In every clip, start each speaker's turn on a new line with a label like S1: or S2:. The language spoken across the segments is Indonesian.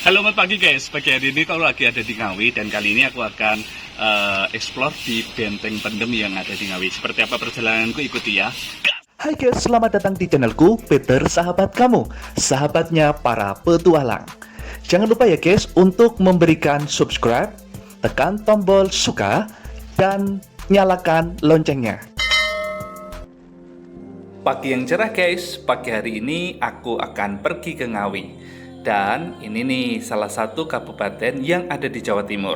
S1: Selamat pagi guys, pagi hari ini kalau lagi ada di Ngawi dan kali ini aku akan explore di Benteng Pendem yang ada di Ngawi. Seperti apa perjalananku, ikuti ya.
S2: Hai guys, selamat datang di channelku Peter Sahabat Kamu, sahabatnya para petualang. Jangan lupa ya guys untuk memberikan subscribe, tekan tombol suka, dan nyalakan loncengnya.
S3: Pagi yang cerah guys, pagi hari ini aku akan pergi ke Ngawi. Dan ini nih salah satu kabupaten yang ada di Jawa Timur.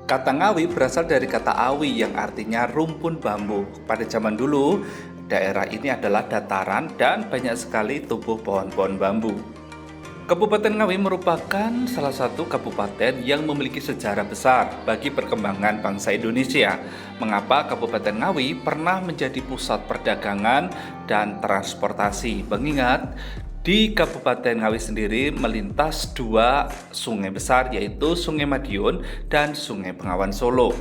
S3: Kata Ngawi berasal dari kata awi yang artinya rumpun bambu. Pada zaman dulu, daerah ini adalah dataran dan banyak sekali tumbuh pohon-pohon bambu. Kabupaten Ngawi merupakan salah satu kabupaten yang memiliki sejarah besar bagi perkembangan bangsa Indonesia. Mengapa Kabupaten Ngawi pernah menjadi pusat perdagangan dan transportasi? Mengingat di Kabupaten Ngawi sendiri melintas dua sungai besar, yaitu Sungai Madiun dan Sungai Bengawan Solo.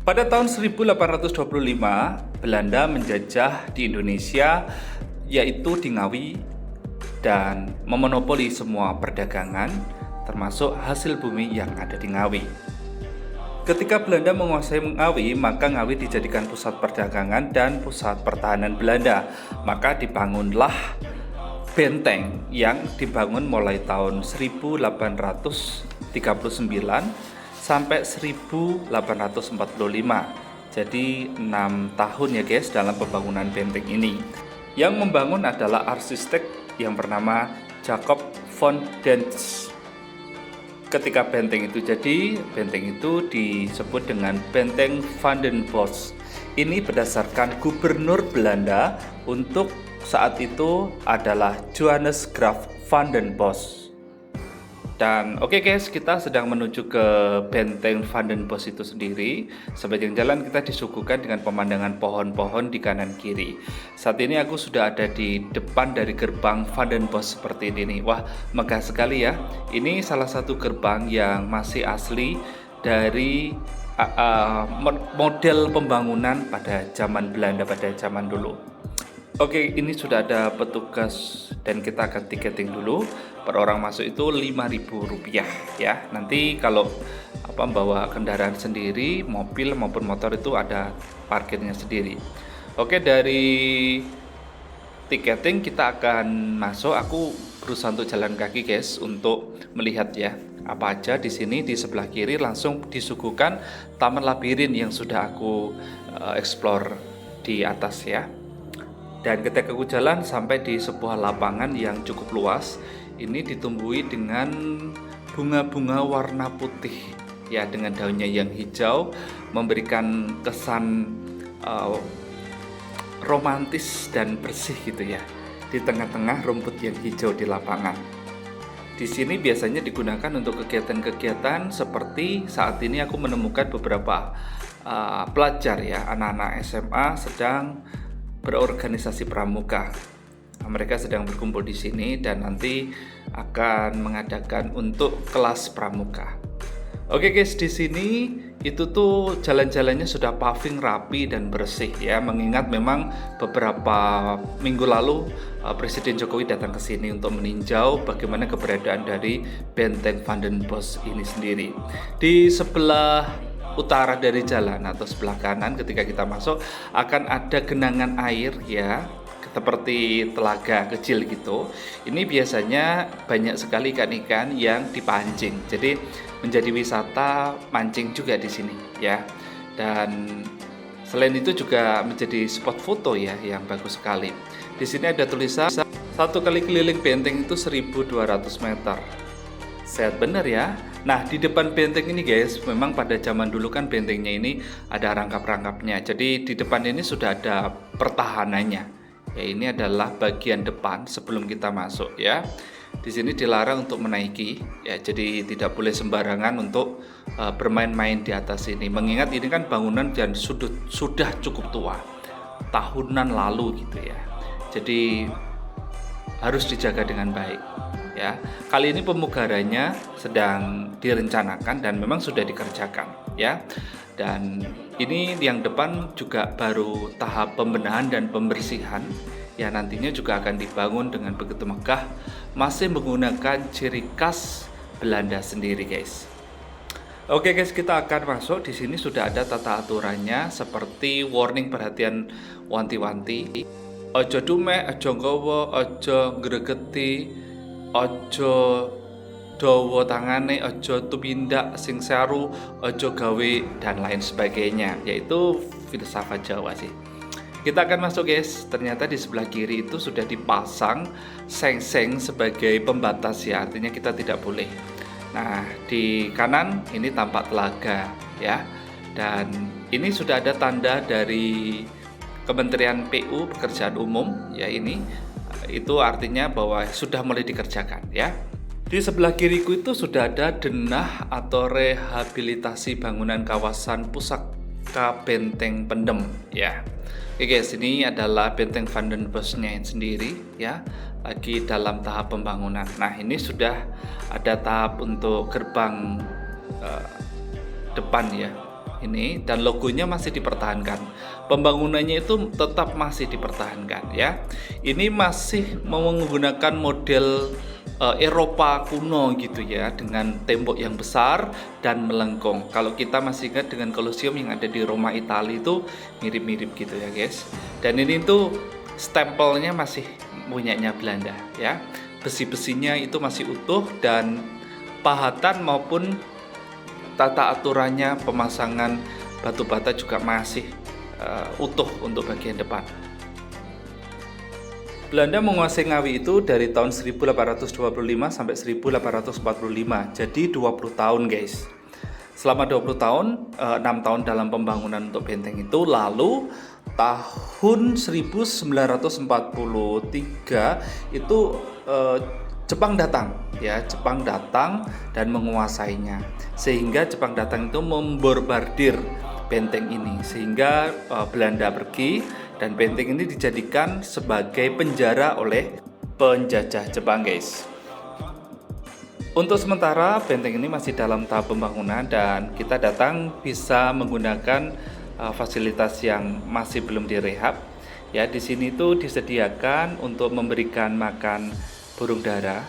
S3: Pada tahun 1825, Belanda menjajah di Indonesia, yaitu di Ngawi, dan memonopoli semua perdagangan, termasuk hasil bumi yang ada di Ngawi. Ketika Belanda menguasai Ngawi, maka Ngawi dijadikan pusat perdagangan dan pusat pertahanan Belanda. Maka dibangunlah benteng yang dibangun mulai tahun 1839 sampai 1845. Jadi 6 tahun ya guys dalam pembangunan benteng ini. Yang membangun adalah arsitek yang bernama Jacob von Dentz. Ketika benteng itu jadi, benteng itu disebut dengan Benteng van den Bosch. Ini berdasarkan gubernur Belanda untuk saat itu adalah Johannes Graaf van den Bosch. Dan oke guys, kita sedang menuju ke Benteng van den Bosch itu sendiri. Sepanjang jalan kita disuguhkan dengan pemandangan pohon-pohon di kanan kiri. Saat ini aku sudah ada di depan dari gerbang van den Bosch seperti ini. Wah, megah sekali ya. Ini salah satu gerbang yang masih asli dari model pembangunan pada zaman Belanda, pada zaman dulu. Oke, ini sudah ada petugas dan kita akan tiketing dulu. Per orang masuk itu Rp5.000 ya. Nanti kalau bawa kendaraan sendiri, mobil maupun motor itu ada parkirnya sendiri. Oke, dari tiketing kita akan masuk. Aku berusaha untuk jalan kaki guys untuk melihat ya apa aja di sini. Di sebelah kiri langsung disuguhkan taman labirin yang sudah aku explore di atas ya. Dan ketika aku jalan sampai di sebuah lapangan yang cukup luas, ini ditumbuhi dengan bunga-bunga warna putih ya, dengan daunnya yang hijau, memberikan kesan romantis dan bersih gitu ya, di tengah-tengah rumput yang hijau di lapangan. Di sini biasanya digunakan untuk kegiatan-kegiatan seperti saat ini aku menemukan beberapa pelajar ya, anak-anak SMA sedang berorganisasi pramuka. Mereka sedang berkumpul di sini dan nanti akan mengadakan untuk kelas pramuka. Oke guys, di sini itu tuh jalan-jalannya sudah paving rapi dan bersih ya, mengingat memang beberapa minggu lalu Presiden Jokowi datang ke sini untuk meninjau bagaimana keberadaan dari Benteng van den Bosch ini sendiri. Di sebelah utara dari jalan atau sebelah kanan ketika kita masuk akan ada genangan air ya, seperti telaga kecil gitu. Ini biasanya banyak sekali ikan-ikan yang dipancing. Jadi menjadi wisata mancing juga di sini ya. Dan selain itu juga menjadi spot foto ya yang bagus sekali. Di sini ada tulisan 1 kali keliling benteng itu 1.200 meter. Sehat bener ya. Nah, di depan benteng ini guys, memang pada zaman dulu kan bentengnya ini ada rangkap-rangkapnya. Jadi di depan ini sudah ada pertahanannya. Ya, ini adalah bagian depan sebelum kita masuk ya. Di sini dilarang untuk menaiki ya. Jadi tidak boleh sembarangan untuk bermain-main di atas ini. Mengingat ini kan bangunan dan sudah cukup tua. Tahunan lalu gitu ya. Jadi harus dijaga dengan baik. Ya, kali ini pemugarannya sedang direncanakan dan memang sudah dikerjakan ya. Dan ini yang depan juga baru tahap pembenahan dan pembersihan ya nantinya juga akan dibangun dengan begitu megah, masih menggunakan ciri khas Belanda sendiri, guys. Oke guys, kita akan masuk. Di sini sudah ada tata aturannya seperti warning, perhatian, wanti-wanti. Ojo dumek, ojo nggawa, ojo gregeti, ojo dawa tangane, ojo tumindak sing saru, ojo gawe dan lain sebagainya, yaitu filsafat Jawa sih. Kita akan masuk guys. Ternyata di sebelah kiri itu sudah dipasang seng-seng sebagai pembatas ya, artinya kita tidak boleh. Nah, di kanan ini tampak telaga ya. Dan ini sudah ada tanda dari Kementerian PU, Pekerjaan Umum ya, ini itu artinya bahwa sudah mulai dikerjakan ya. Di sebelah kiriku itu sudah ada denah atau rehabilitasi bangunan kawasan pusaka Benteng Pendem ya. Oke guys, ini adalah Benteng Van den Bosch-nya sendiri ya, lagi dalam tahap pembangunan. Nah, ini sudah ada tahap untuk gerbang depan ya. Ini dan logonya masih dipertahankan. Pembangunannya itu tetap masih dipertahankan ya. Ini masih menggunakan model Eropa kuno gitu ya, dengan tembok yang besar dan melengkung. Kalau kita masih ingat dengan Colosseum yang ada di Roma, Italia itu mirip-mirip gitu ya guys. Dan ini tuh stempelnya masih punyanya Belanda ya. Besi-besinya itu masih utuh dan pahatan maupun tata aturannya, pemasangan batu bata juga masih utuh untuk bagian depan. Belanda menguasai Ngawi itu dari tahun 1825 sampai 1845, jadi 20 tahun guys. Selama 20 tahun, 6 tahun dalam pembangunan untuk benteng itu. Lalu tahun 1943 itu Jepang datang ya, Jepang datang dan menguasainya, sehingga Jepang datang itu membombardir benteng ini, sehingga Belanda pergi dan benteng ini dijadikan sebagai penjara oleh penjajah Jepang guys. Untuk sementara benteng ini masih dalam tahap pembangunan dan kita datang bisa menggunakan fasilitas yang masih belum direhab ya. Di sini tuh disediakan untuk memberikan makan burung dara.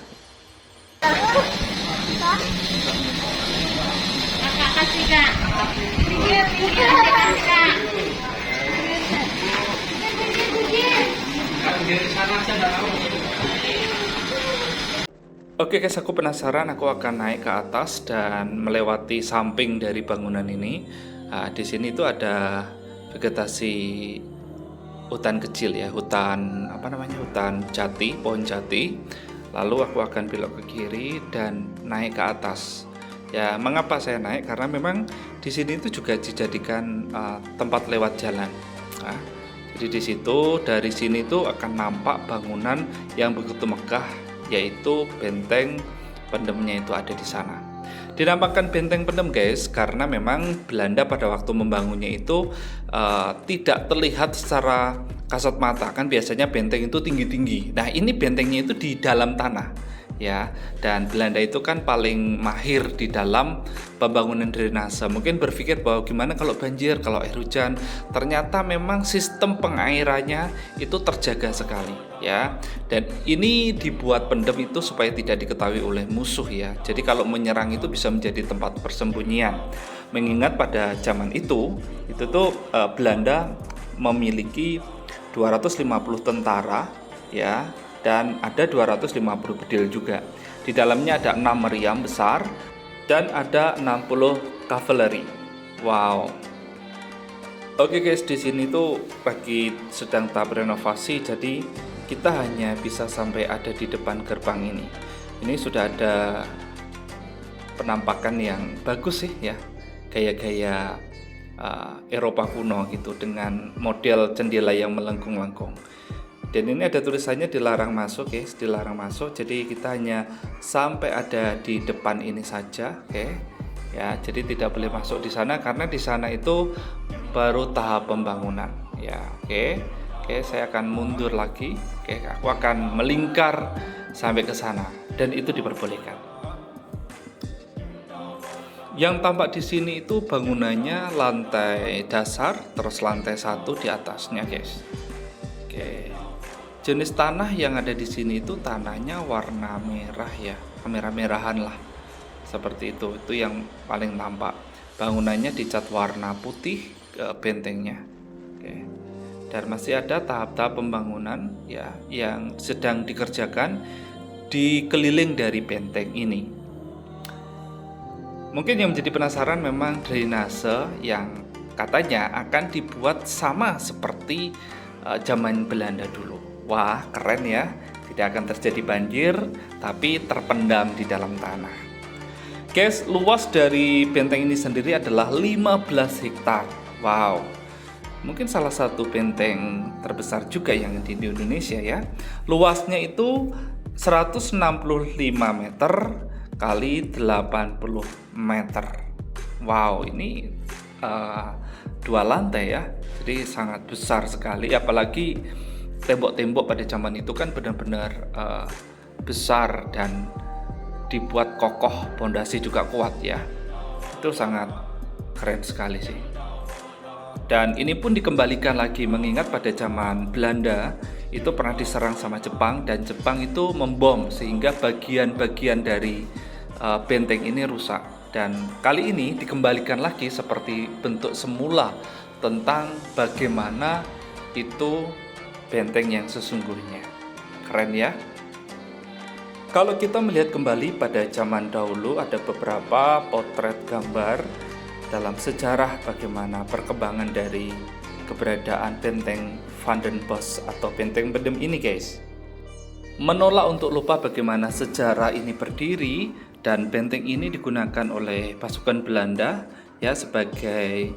S3: Oke guys, aku penasaran, aku akan naik ke atas dan melewati samping dari bangunan ini. Nah, di sini tuh ada vegetasi hutan kecil ya, hutan hutan jati, pohon jati. Lalu aku akan belok ke kiri dan naik ke atas. Ya, mengapa saya naik? Karena memang di sini itu juga dijadikan tempat lewat jalan. Nah, jadi di situ, dari sini tuh akan nampak bangunan yang begitu megah, yaitu Benteng Pendemnya itu ada di sana. Dinampakkan Benteng Pendem guys, karena memang Belanda pada waktu membangunnya itu tidak terlihat secara kasat mata. Kan biasanya benteng itu tinggi-tinggi. Nah, ini bentengnya itu di dalam tanah ya, dan Belanda itu kan paling mahir di dalam pembangunan drainase. Mungkin berpikir bahwa gimana kalau banjir, kalau air hujan. Ternyata memang sistem pengairannya itu terjaga sekali ya. Dan ini dibuat pendem itu supaya tidak diketahui oleh musuh ya. Jadi kalau menyerang itu bisa menjadi tempat persembunyian. Mengingat pada zaman itu tuh Belanda memiliki 250 tentara ya, dan ada 250 bedil juga. Di dalamnya ada 6 meriam besar dan ada 60 kavaleri. Wow. Oke guys, di sini tuh lagi sedang tahap renovasi, jadi kita hanya bisa sampai ada di depan gerbang ini. Ini sudah ada penampakan yang bagus sih ya, gaya-gaya Eropa kuno gitu, dengan model jendela yang melengkung-lengkung. Dan ini ada tulisannya dilarang masuk guys, dilarang masuk. Jadi kita hanya sampai ada di depan ini saja, oke. Ya, jadi tidak boleh masuk di sana karena di sana itu baru tahap pembangunan. Ya, oke. Oke, saya akan mundur lagi. Oke, aku akan melingkar sampai ke sana dan itu diperbolehkan. Yang tampak di sini itu bangunannya lantai dasar, terus lantai 1 di atasnya, guys. Oke. Jenis tanah yang ada di sini itu tanahnya warna merah ya, merah-merahan lah. Seperti itu yang paling nampak. Bangunannya dicat warna putih bentengnya. Oke. Dan masih ada tahap-tahap pembangunan ya yang sedang dikerjakan di keliling dari benteng ini. Mungkin yang menjadi penasaran memang drainase yang katanya akan dibuat sama seperti zaman Belanda dulu. Wah, keren ya. Tidak akan terjadi banjir, tapi terpendam di dalam tanah. Guys, luas dari benteng ini sendiri adalah 15 hektar. Wow. Mungkin salah satu benteng terbesar juga yang di Indonesia ya. Luasnya itu 165 meter kali 80 meter. Wow, ini 2 lantai ya. Jadi sangat besar sekali, apalagi tembok-tembok pada zaman itu kan benar-benar besar dan dibuat kokoh, pondasi juga kuat ya. Itu sangat keren sekali sih. Dan ini pun dikembalikan lagi, mengingat pada zaman Belanda itu pernah diserang sama Jepang, dan Jepang itu membom sehingga bagian-bagian dari benteng ini rusak. Dan kali ini dikembalikan lagi seperti bentuk semula tentang bagaimana itu benteng yang sesungguhnya. Keren ya. Kalau kita melihat kembali pada zaman dahulu, ada beberapa potret gambar dalam sejarah bagaimana perkembangan dari keberadaan benteng Van den Bosch atau benteng pendem ini guys. Menolak untuk lupa bagaimana sejarah ini berdiri, dan benteng ini digunakan oleh pasukan Belanda ya sebagai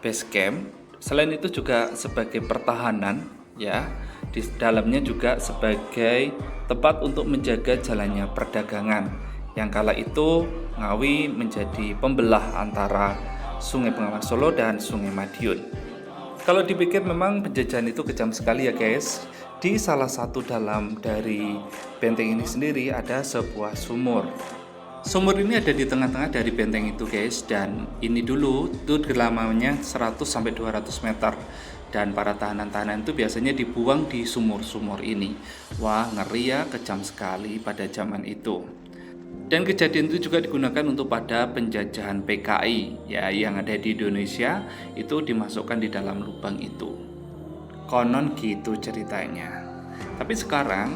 S3: base camp. Selain itu juga sebagai pertahanan ya. Di dalamnya juga sebagai tempat untuk menjaga jalannya perdagangan. Yang kala itu Ngawi menjadi pembelah antara Sungai Bengawan Solo dan Sungai Madiun. Kalau dipikir memang penjajahan itu kejam sekali ya guys. Di salah satu dalam dari benteng ini sendiri ada sebuah sumur. Sumur ini ada di tengah-tengah dari benteng itu guys, dan ini dulu itu kedalamannya 100-200 meter, dan para tahanan-tahanan itu biasanya dibuang di sumur-sumur ini. Wah, ngeri ya, kejam sekali pada zaman itu. Dan kejadian itu juga digunakan untuk pada penjajahan PKI ya yang ada di Indonesia, itu dimasukkan di dalam lubang itu. Konon gitu ceritanya. Tapi sekarang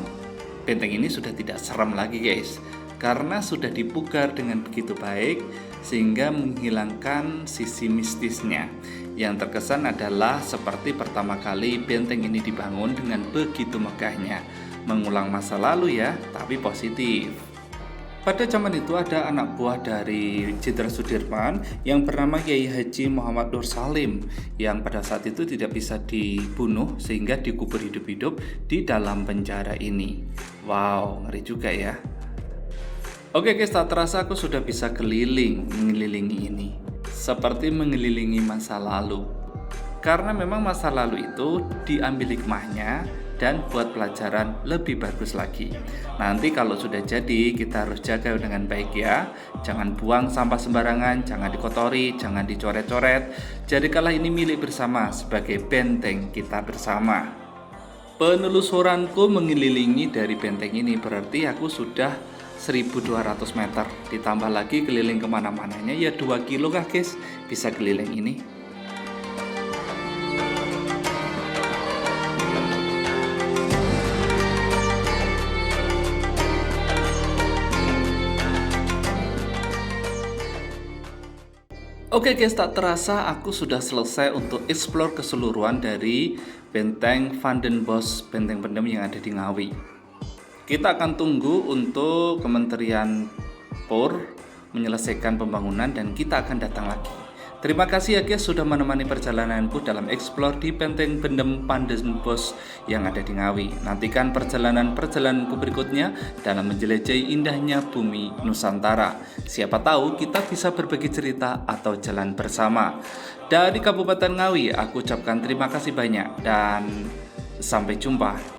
S3: benteng ini sudah tidak serem lagi guys, karena sudah dipugar dengan begitu baik sehingga menghilangkan sisi mistisnya. Yang terkesan adalah seperti pertama kali benteng ini dibangun dengan begitu megahnya, mengulang masa lalu ya, tapi positif. Pada zaman itu ada anak buah dari Jenderal Sudirman yang bernama Kiai Haji Muhammad Nur Salim, yang pada saat itu tidak bisa dibunuh sehingga dikubur hidup-hidup di dalam penjara ini. Wow, ngeri juga ya. Oke guys, tak terasa aku sudah bisa mengelilingi ini, seperti mengelilingi masa lalu. Karena memang masa lalu itu diambil hikmahnya dan buat pelajaran lebih bagus lagi. Nanti kalau sudah jadi, kita harus jaga dengan baik ya. Jangan buang sampah sembarangan, jangan dikotori, jangan dicoret-coret. Jadikanlah ini milik bersama sebagai benteng kita bersama. Penelusuranku mengelilingi dari benteng ini berarti aku sudah 1200 meter. Ditambah lagi keliling kemana-mananya ya 2 kilo kah guys, bisa keliling ini. Oke guys, tak terasa aku sudah selesai untuk explore keseluruhan dari benteng Van den Bosch, benteng pendem yang ada di Ngawi. Kita akan tunggu untuk Kementerian PUR menyelesaikan pembangunan dan kita akan datang lagi. Terima kasih ya guys sudah menemani perjalananku dalam explore di benteng pendem Van den Bosch yang ada di Ngawi. Nantikan perjalananku berikutnya dalam menjelajahi indahnya bumi Nusantara. Siapa tahu kita bisa berbagi cerita atau jalan bersama. Dari Kabupaten Ngawi, aku ucapkan terima kasih banyak dan sampai jumpa